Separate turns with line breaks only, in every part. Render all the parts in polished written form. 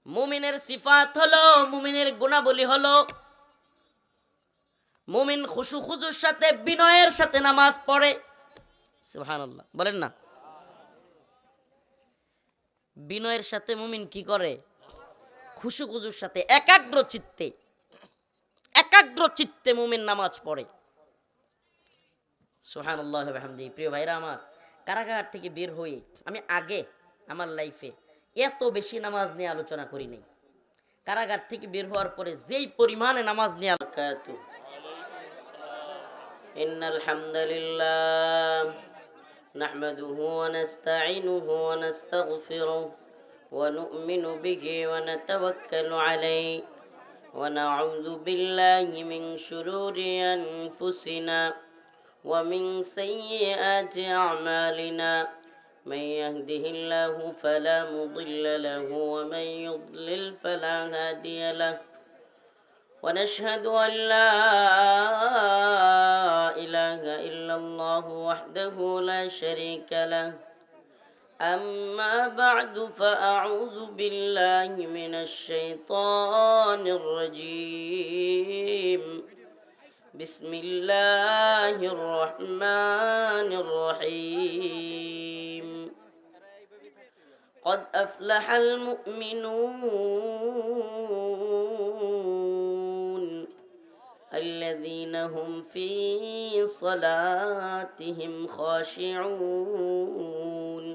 মুমিনের সিফাত হলো, মুমিনের গুণাবলী হলো, মুমিন খুশু খুজুর সাথে বিনয়ের সাথে নামাজ পড়ে। সুবহানাল্লাহ বলেন না। বিনয়ের সাথে মুমিন কি করে? খুশু খুজুর সাথে একাগ্র চিত্তে মুমিন নামাজ পড়ে। সুবহানাল্লাহ ওয়া বিহামদিহি। প্রিয় ভাইরা আমার, কারাগার থেকে বের হয়ে আমি আগে আমার লাইফে এত বেশি নামাজ নিয়ে আলোচনা করি নাই। কারাগার থেকে বের হওয়ার পরে যেই পরিমাণে নামাজ নিয়ে ইন্নাল হামদুলিল্লাহ নাহমাদুহু ওয়া নাস্তাঈনুহু ওয়া নাস্তাগফিরুহু ওয়া নু'মিনু বিহি ওয়া নাতাওয়াক্কালু আলাইহি ওয়া নাউযু বিল্লাহি মিন শুরুরি আনফুসিনা ওয়া মিন সাইয়্যাতি আ'মালিনা من يهده الله فلا مضل له ومن يضلل فلا هادي له ونشهد أن لا إله إلا الله وحده لا شريك له أما بعد فأعوذ بالله من الشيطان الرجيم بسم الله الرحمن الرحيم قد أفلح المؤمنون الذين هم في صلاتهم خاشعون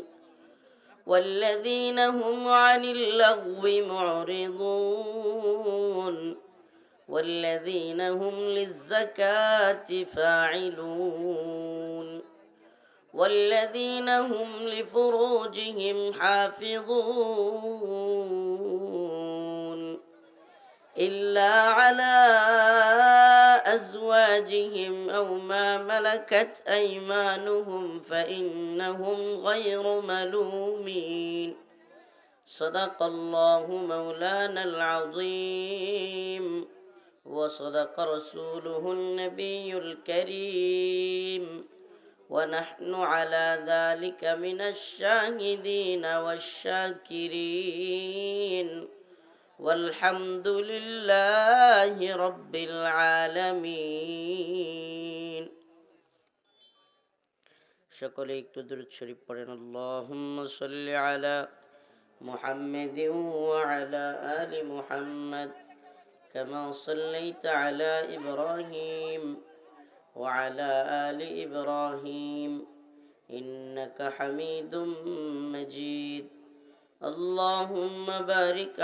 والذين هم عن اللغو معرضون والذين هم للزكاة فاعلون والذين هم لفروجهم حافظون إلا على أزواجهم أو ما ملكت أيمانهم فإنهم غير ملومين صدق الله مولانا العظيم وصدق رسوله النبي الكريم ونحن على ذلك من الشاهدين والشاكرين والحمد لله رب العالمين সকলে একটু দুরূদ শরীফ পড়েন। আল্লাহুম্মা সাল্লি আলা মুহাম্মাদিন ওয়া আলা আলি মুহাম্মাদ কামা সাল্লাইতা আলা ইব্রাহিম وعلى آل إبراهيم إنك حميد مجيد اللهم بارك